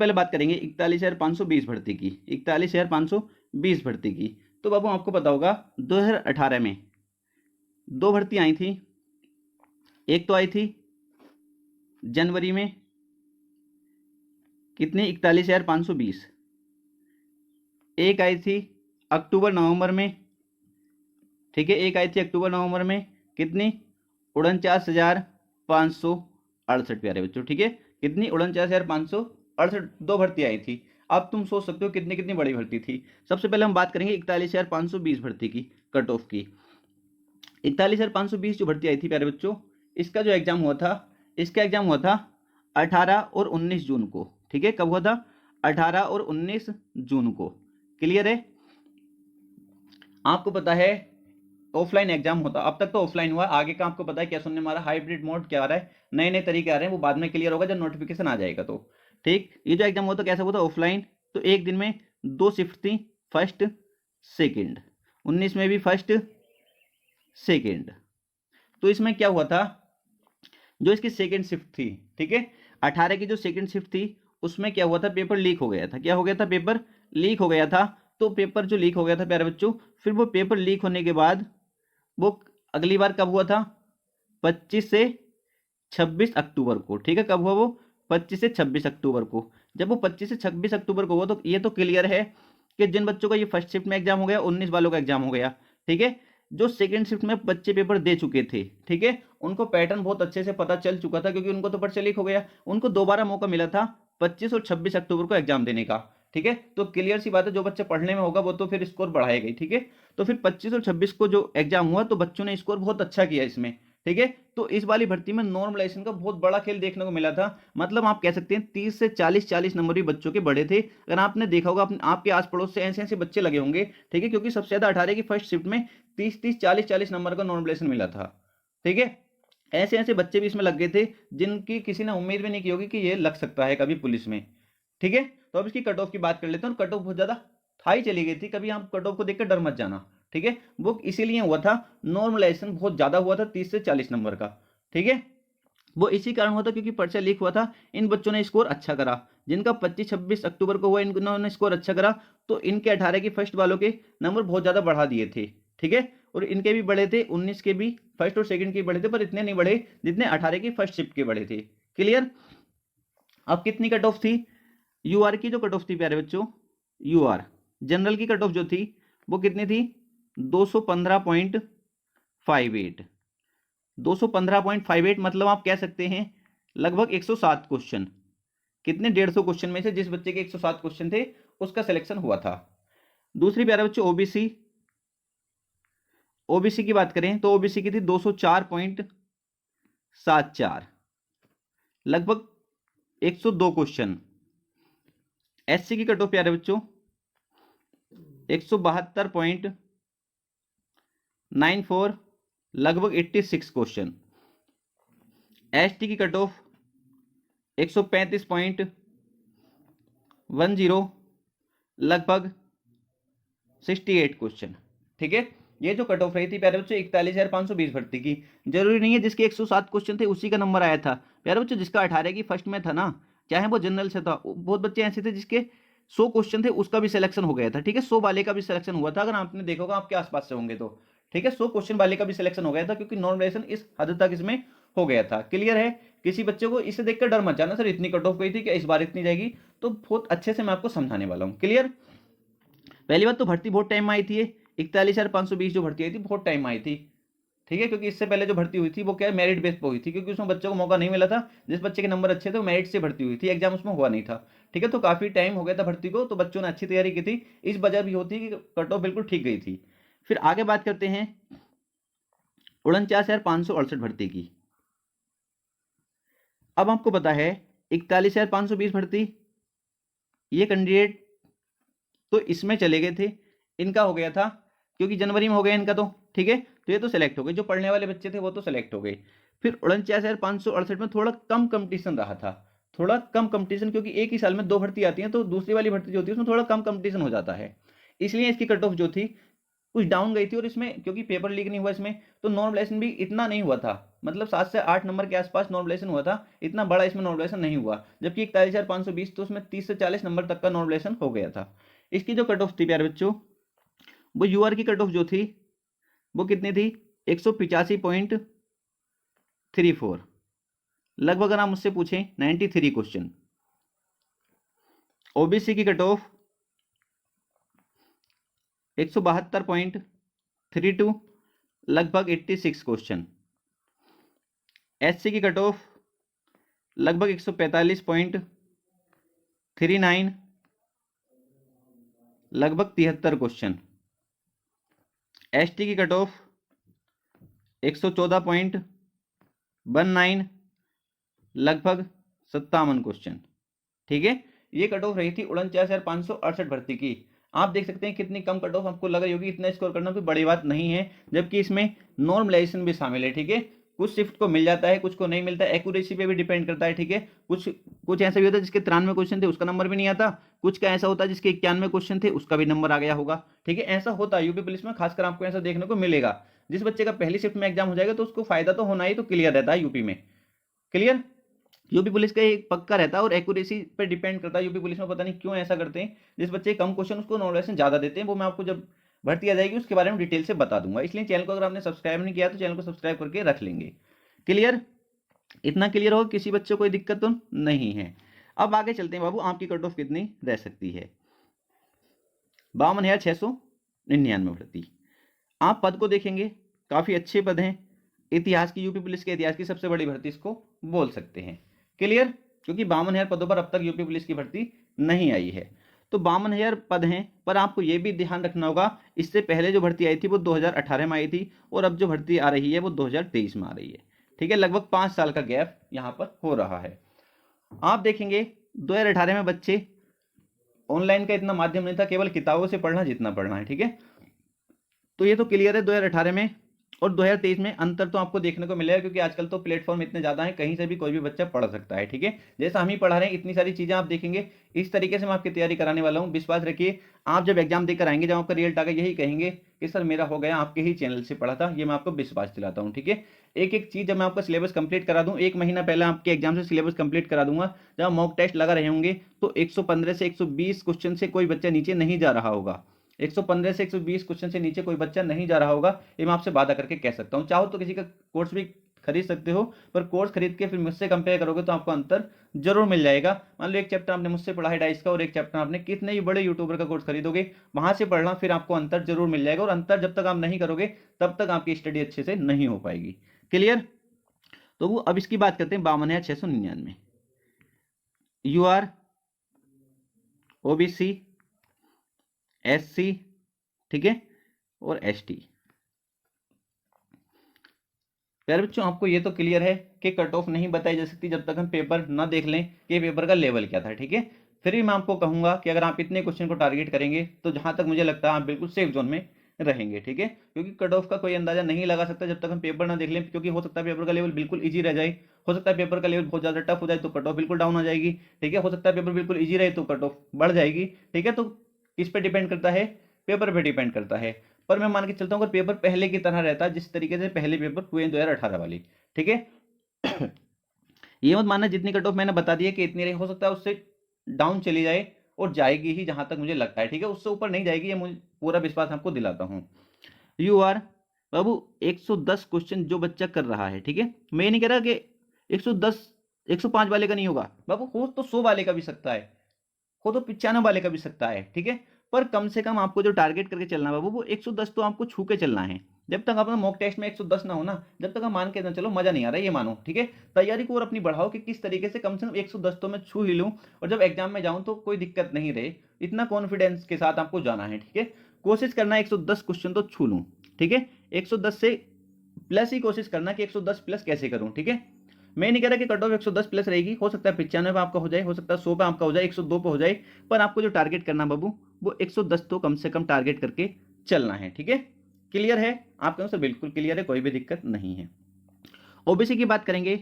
पहले बात करेंगे 41,520 भर्ती की, 41,520 भर्ती की। तो बाबू आपको पता होगा 2018 में 2 भर्ती आई थी। एक तो आई थी जनवरी में, कितनी, 41,520। एक आई थी अक्टूबर नवंबर में, ठीक है, एक आई थी अक्टूबर नवंबर में, कितनी, 49,568 प्यारे बच्चों, ठीक है, कितनी, 49,568, 2 भर्ती आई थी। अब तुम सोच सकते हो कितनी कितनी बड़ी भर्ती थी। सबसे पहले हम बात करेंगे 41,520 भर्ती की, कट ऑफ की। 41,520 जो भर्ती आई थी प्यारे बच्चों, इसका जो एग्जाम हुआ था, इसका एग्जाम हुआ था 18 और 19 जून को, ठीक है। कब हुआ था? 18 और 19 जून को। क्लियर है? आपको पता है ऑफलाइन एग्जाम होता, अब तक तो ऑफलाइन हुआ, आगे का आपको पता है क्या सुनने हमारा हाइब्रिड मोड क्या आ रहा है, नए नए तरीके आ रहे हैं, वो बाद में क्लियर होगा जब नोटिफिकेशन आ जाएगा तो। ठीक, ये जो एग्जाम हुआ तो कैसा हुआ था? ऑफलाइन। तो एक दिन में 2 शिफ्ट थी, फर्स्ट सेकेंड, 19 में भी फर्स्ट सेकेंड। तो इसमें क्या हुआ था, जो इसकी सेकेंड शिफ्ट थी, ठीक है, 18 की जो सेकेंड शिफ्ट थी, उसमें क्या हुआ था, पेपर लीक हो गया था। क्या हो गया था? पेपर लीक हो गया था। तो पेपर जो लीक हो गया था प्यारे बच्चों, फिर वो पेपर लीक होने के बाद वो अगली बार कब हुआ था? 25 से 26 अक्टूबर को, ठीक है। कब हुआ वो? 25 से 26 अक्टूबर को। जब वो 25 से 26 अक्टूबर को हुआ तो ये तो क्लियर है कि जिन बच्चों का ये फर्स्ट शिफ्ट में एग्जाम हो गया, 19 वालों का एग्जाम हो गया, ठीक है। जो सेकंड शिफ्ट में बच्चे पेपर दे चुके थे, ठीक है, उनको पैटर्न बहुत अच्छे से पता चल चुका था, क्योंकि उनको तो पर्चा लीक हो गया, उनको दोबारा मौका मिला था 25 और 26 अक्टूबर को एग्जाम देने का, ठीक है। तो क्लियर सी बात है, जो बच्चा पढ़ने में होगा वो तो फिर स्कोर बढ़ाएगा ही, ठीक है। तो फिर 25 और 26 को जो एग्जाम हुआ तो बच्चों ने स्कोर बहुत अच्छा किया इसमें, ठीक है। तो इस वाली भर्ती में नॉर्मलाइजेशन का बहुत बड़ा खेल देखने को मिला था। मतलब आप कह सकते हैं 30 से 40 नंबर भी बच्चों के बड़े थे। अगर आपने देखा होगा, आपके आस पड़ोस से ऐसे ऐसे बच्चे लगे होंगे, ठीक है, क्योंकि सबसे ज्यादा 18 की फर्स्ट शिफ्ट में 30-40 नंबर का नॉर्मलाइजेशन मिला था, ठीक है। ऐसे ऐसे बच्चे भी इसमें लग गए थे जिनकी किसी ने उम्मीद भी नहीं की होगी कि ये लग सकता है कभी पुलिस में, ठीक है। तो अब इसकी कट ऑफ की बात कर लेते हैं। कट ऑफ बहुत ज्यादा हाई चली गई थी, कभी आप कट ऑफ को देखकर डर मत जाना, ठीक है। वो इसीलिए हुआ था, नॉर्मलाइजेशन बहुत ज्यादा हुआ था 30 से 40 नंबर का, ठीक है। वो इसी कारण हुआ था क्योंकि पर्चा लीक हुआ था। इन बच्चों ने स्कोर अच्छा करा, जिनका 25-26 अक्टूबर को हुआ, इन्होंने स्कोर अच्छा करा, तो इनके 18 की फर्स्ट वालों के नंबर बहुत ज्यादा बढ़ा दिए थे, ठीक है। और इनके भी बढ़े थे, 19 के भी फर्स्ट और सेकंड के बढ़े थे, पर इतने नहीं बढ़े जितने 18 की फर्स्ट शिफ्ट के बढ़े थे। क्लियर? अब कितनी कट ऑफ थी? यूआर की जो कट ऑफ थी प्यारे बच्चों, यूआर जनरल की कट ऑफ जो थी वो कितनी थी? 215.58। 215.58 मतलब आप कह सकते हैं लगभग 107 क्वेश्चन। कितने? 150 क्वेश्चन में से जिस बच्चे के 107 क्वेश्चन थे उसका सिलेक्शन हुआ था। दूसरी प्यारे बच्चों ओबीसी, ओबीसी की बात करें तो ओबीसी की थी 204.74, लगभग 102 क्वेश्चन। एससी की कट ऑफ प्यारे बच्चों 172.94, लगभग 86 क्वेश्चन। एसटी की कट ऑफ 135.10, लगभग 68 क्वेश्चन, ठीक है। ये जो कट ऑफ रही थी प्यारे बच्चों 41,520 भर्ती की। जरूरी नहीं है जिसके 107 क्वेश्चन थे उसी का नंबर आया था प्यारे बच्चों, जिसका 18 की फर्स्ट में था ना, चाहे वो जनरल से था, बहुत बच्चे ऐसे थे जिसके 100 क्वेश्चन थे उसका भी सिलेक्शन हो गया था, ठीक है। 100 वाले का भी सिलेक्शन हुआ था, अगर आपने देखा होगा आपके आसपास से होंगे तो, ठीक है। 100 क्वेश्चन वाले का भी सिलेक्शन हो गया था, क्योंकि नॉर्मलाइजेशन इस हद तक इसमें हो गया था। क्लियर है? किसी बच्चे को इसे देखकर डर मत जाना, सर इतनी कट ऑफ गई थी कि इस बार इतनी जाएगी, तो बहुत अच्छे से मैं आपको समझाने वाला हूँ। क्लियर? पहली बात तो भर्ती बहुत टाइम में आई थी, 41,520 जो भर्ती आई थी बहुत टाइम में आई थी, ठीक है। क्योंकि इससे पहले जो भर्ती हुई थी वो क्या है, मेरिट बेस पर हुई थी, क्योंकि उसमें बच्चों को मौका नहीं मिला था। जिस बच्चे के नंबर अच्छे थे वो मेरिट से भर्ती हुई थी, एग्जाम उसमें हुआ नहीं था, ठीक है। तो काफी टाइम हो गया था भर्ती को, तो बच्चों ने अच्छी तैयारी की थी, इस वजह भी होती कि कट ऑफ बिल्कुल ठीक गई थी। फिर आगे बात करते हैं 49,568 भर्ती की। अब आपको पता है 41,520 भर्ती, ये कैंडिडेट तो इसमें चले गए थे, इनका हो गया था, क्योंकि जनवरी में हो गया इनका, तो ठीक है। तो ये तो सेलेक्ट हो गए, जो पढ़ने वाले बच्चे थे वो तो सेलेक्ट हो गए। फिर 49,568 में थोड़ा कम कंपटीशन रहा था, थोड़ा कम कंपटीशन, क्योंकि एक ही साल में 2 भर्ती आती हैं, तो दूसरी वाली भर्ती जो होती है उसमें थोड़ा कम कंपटीशन हो जाता है, इसलिए इसकी कट ऑफ जो थी कुछ डाउन गई थी, और इसमें क्योंकि पेपर लीक नहीं हुआ इसमें, तो नॉर्मलाइजेशन भी इतना नहीं हुआ था, मतलब 7 से 8 नंबर के आसपास नॉर्मलाइजेशन हुआ था, इतना बड़ा इसमें नॉर्मलाइजेशन नहीं हुआ। जबकि 41,520 तो उसमें 30 से 40 नंबर तक का नॉर्मलाइजेशन हो गया था। इसकी जो कट ऑफ थी प्यारे बच्चों, वो यूआर की कट ऑफ जो थी वो कितनी थी, 185.34, लगभग अगर आप मुझसे पूछें 93 क्वेश्चन। ओबीसी की कट ऑफ 172.32, लगभग 86 क्वेश्चन। एससी की कट ऑफ लगभग 145.39, लगभग 73 क्वेश्चन। एसटी की कट ऑफ 114.19, लगभग 57 क्वेश्चन। ठीक है, ये कट ऑफ रही थी 49,568 भर्ती की। आप देख सकते हैं कितनी कम कट ऑफ आपको लग रही होगी, इतना स्कोर करना कोई बड़ी बात नहीं है, जबकि इसमें नॉर्मलाइजेशन भी शामिल है। ठीक है, कुछ शिफ्ट को मिल जाता है, कुछ को नहीं मिलता है, एक्यूरेसी पे भी डिपेंड करता है। ठीक है, कुछ ऐसा भी होता है जिसके 93 क्वेश्चन थे उसका नंबर भी नहीं आता, कुछ का ऐसा होता है जिसके 91 क्वेश्चन थे उसका भी नंबर आ गया होगा। ठीक है, ऐसा होता है यूपी पुलिस में, खासकर आपको ऐसा देखने को मिलेगा। जिस बच्चे का पहली शिफ्ट में एग्जाम हो जाएगा तो उसको फायदा तो होना ही, तो क्लियर रहता है यूपी में। क्लियर, यूपी पुलिस का एक पक्का रहता है और एक्यूरेसी पे डिपेंड करता है। यूपी पुलिस में पता नहीं क्यों ऐसा करते हैं, जिस बच्चे कम क्वेश्चन उसको नॉलेज ज्यादा देते हैं। वो मैं आपको जब भर्ती आ जाएगी उसके बारे में डिटेल से बता दूंगा। इसलिए चैनल को अगर आपने सब्सक्राइब नहीं किया तो चैनल को सब्सक्राइब करके रख लेंगे। क्लियर, इतना क्लियर हो, किसी बच्चे को कोई दिक्कत तो नहीं है। अब आगे चलते हैं बाबू, आपकी कट ऑफ कितनी रह सकती है। 52,699 भर्ती। आप पद को देखेंगे, काफी अच्छे पद हैं, इतिहास की, यूपी पुलिस के इतिहास की सबसे बड़ी भर्ती इसको बोल सकते हैं। क्लियर, क्योंकि 52,000 पदों पर अब तक यूपी पुलिस की भर्ती नहीं आई है। तो 52,000 पद हैं, पर आपको यह भी ध्यान रखना होगा, इससे पहले जो भर्ती आई थी वो 2018 में आई थी, और अब जो भर्ती आ रही है वो 2023 में आ रही है। ठीक है, लगभग 5 साल का गैप यहां पर हो रहा है। आप देखेंगे 2018 में बच्चे, ऑनलाइन का इतना माध्यम नहीं था, केवल किताबों से पढ़ना जितना पढ़ना है। ठीक है, तो ये तो क्लियर है 2018 में और 2023 में अंतर तो आपको देखने को मिलेगा, क्योंकि आजकल तो प्लेटफॉर्म इतने ज्यादा हैं, कहीं से भी कोई भी बच्चा पढ़ सकता है। ठीक है, जैसा हम ही पढ़ा रहे हैं इतनी सारी चीजें आप देखेंगे, इस तरीके से मैं आपकी तैयारी कराने वाला हूं। विश्वास रखिए, आप जब एग्जाम देकर आएंगे, जब आपका रिजल्ट आएगा, यही कहेंगे कि सर मेरा हो गया, आपके ही चैनल से पढ़ा था। ये मैं आपको विश्वास दिलाता हूँ। ठीक है, एक एक चीज जब मैं आपका सिलेबस कंप्लीट करा दूं, 1 महीना पहले आपके एग्जाम से सिलेबस कंप्लीट करा दूंगा, जब मॉक टेस्ट लगा रहे होंगे तो 115 से 120 क्वेश्चन से कोई बच्चा नीचे नहीं जा रहा होगा। 115 से 120 क्वेश्चन से नीचे कोई बच्चा नहीं जा रहा होगा, ये मैं आपसे वादा करके कह सकता हूं। चाहो तो किसी का कोर्स भी खरीद सकते हो, पर कोर्स खरीद के फिर मुझसे कंपेयर करोगे तो आपको अंतर जरूर मिल जाएगा। मान लो एक चैप्टर आपने मुझसे पढ़ा है डाइस का, और एक चैप्टर आपने कितने ही बड़े यूट्यूबर का कोर्स खरीदोगे, वहां से पढ़ना, फिर आपको अंतर जरूर मिल जाएगा। और अंतर जब तक आप नहीं करोगे तब तक आपकी स्टडी अच्छे से नहीं हो पाएगी। क्लियर, तो वो अब इसकी बात करते हैं 52,699। यू आर, ओबीसी, एससी, ठीक है, और एसटी। प्यारे बच्चों, आपको ये तो क्लियर है कि कट ऑफ नहीं बताई जा सकती जब तक हम पेपर ना देख लें कि पेपर का लेवल क्या था। ठीक है, फिर भी मैं आपको कहूंगा कि अगर आप इतने क्वेश्चन को टारगेट करेंगे तो जहां तक मुझे लगता है आप बिल्कुल सेफ जोन में रहेंगे। ठीक है, क्योंकि कट ऑफ का कोई अंदाजा नहीं लगा सकता जब तक हम पेपर ना देख लें, क्योंकि हो सकता है पेपर का लेवल बिल्कुल ईजी रह जाए, हो सकता है पेपर का लेवल बहुत ज्यादा टफ हो जाए तो कट ऑफ बिल्कुल डाउन हो जाएगी। ठीक है, हो सकता है पेपर बिल्कुल ईजी रहे तो कट ऑफ बढ़ जाएगी। ठीक है, तो किस पे डिपेंड करता है, पेपर पे डिपेंड करता है। पर मैं मान के चलता हूँ अगर पेपर पहले की तरह रहता जिस तरीके से पहले पेपर हुए 2018 वाली, ठीक है, ये मत मानना जितनी कट ऑफ मैंने बता दी है कि इतनी रही, हो सकता है उससे डाउन चली जाए, और जाएगी ही जहां तक मुझे लगता है। ठीक है, उससे ऊपर नहीं जाएगी, ये मुझे पूरा विश्वास आपको दिलाता हूं। यू आर बाबू 110 क्वेश्चन जो बच्चा कर रहा है, ठीक है, मैं ये नहीं कह रहा कि 110 105 वाले का नहीं होगा बाबू, हो तो 100 वाले का भी सकता है, हो तो 95 वाले का भी सकता है। ठीक है, पर कम से कम आपको जो टारगेट करके चलना है बाबू, वो 110 तो आपको छू के चलना है। जब तक अपना मॉक टेस्ट में 110 ना हो ना, जब तक आप मान के ना चलो मजा नहीं आ रहा है, ये मानो। ठीक है, तैयारी को और अपनी बढ़ाओ कि किस तरीके से कम 110 तो मैं छू ही लूं, और जब एग्जाम में जाऊं तो कोई दिक्कत नहीं रहे, इतना कॉन्फिडेंस के साथ आपको जाना है। ठीक है, कोशिश करना 110 क्वेश्चन तो छू लूं। ठीक है, 110 से प्लस ही कोशिश करना कि 110 प्लस कैसे करूं। ठीक है, मैं नहीं कह रहा कि कट ऑफ 110 प्लस रहेगी, हो सकता है 95 पे आपका हो जाए, हो सकता है 100 पे आपका हो जाए, 102 पे हो जाए, पर आपको जो टारगेट करना बाबू वो 110 तो कम से कम टारगेट करके चलना है। ठीक है, क्लियर है आपके अनुसार? बिल्कुल क्लियर है, कोई भी दिक्कत नहीं है। ओबीसी की बात करेंगे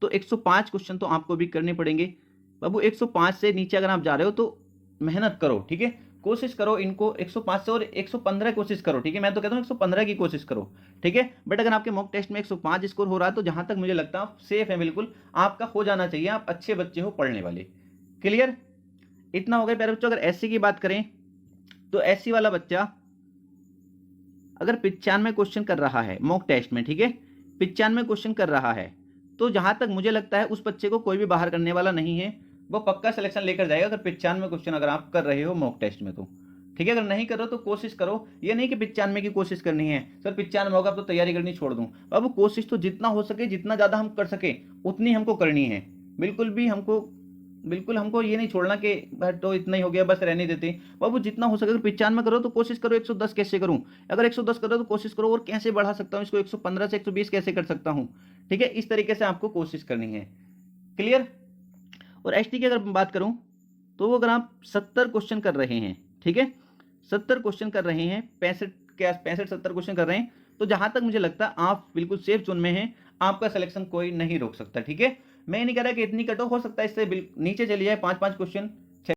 तो 105 क्वेश्चन तो आपको भी करने पड़ेंगे बाबू। 105 से नीचे अगर आप जा रहे हो तो मेहनत करो। ठीक है, कोशिश करो इनको 105 से और 115 कोशिश करो, ठीक है। मैं तो कहता हूँ 115 की कोशिश करो, ठीक है। बट अगर आपके मॉक टेस्ट में 105 स्कोर हो रहा है तो जहां तक मुझे लगता है सेफ है, बिल्कुल आपका हो जाना चाहिए, आप अच्छे बच्चे हो पढ़ने वाले। क्लियर, इतना हो गया प्यारे बच्चों। अगर एससी की बात करें तो एससी वाला बच्चा अगर 95 क्वेश्चन कर रहा है मॉक टेस्ट में, ठीक है, 95 क्वेश्चन कर रहा है, तो जहां तक मुझे लगता है उस बच्चे को कोई भी बाहर करने वाला नहीं है, वो पक्का सिलेक्शन लेकर जाएगा अगर 95 क्वेश्चन अगर आप कर रहे हो मॉक टेस्ट में तो, ठीक है। अगर नहीं करो तो कोशिश करो, ये नहीं कि 95 की कोशिश करनी है सर 95 होगा तो तैयारी करनी छोड़ दूं। बाबू कोशिश तो जितना हो सके, जितना ज्यादा हम कर सके उतनी हमको करनी है। बिल्कुल हमको ये नहीं छोड़ना कि तो इतना ही हो गया बस रहने देते। बाबू जितना हो सके, अगर 95 करो तो कोशिश करो 110 कैसे करूं, अगर 110 करो तो कोशिश करो और कैसे बढ़ा सकता हूं इसको, 115 से 120 कैसे कर सकता हूं, ठीक है। इस तरीके से आपको कोशिश करनी है। क्लियर। और एसटी की अगर बात करूं तो वो अगर आप 70 क्वेश्चन कर रहे हैं, ठीक है, 70 क्वेश्चन कर रहे हैं, 65-70 क्वेश्चन कर रहे हैं, तो जहां तक मुझे लगता है आप बिल्कुल सेफ जोन में हैं, आपका सिलेक्शन कोई नहीं रोक सकता, ठीक है। मैं नहीं कह रहा कि इतनी कटो हो सकता है इससे नीचे चली जाए 5-5 क्वेश्चन,